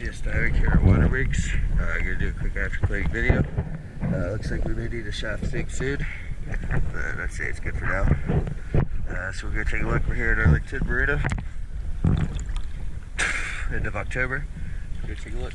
Just Eric here at Waterworks. Gonna do a quick after cleaning video. Looks like we may need a shaft sink soon. Let's say it's good for now. So we're gonna take a look. We're here at Arlington Marina, end of October. We're gonna take a look.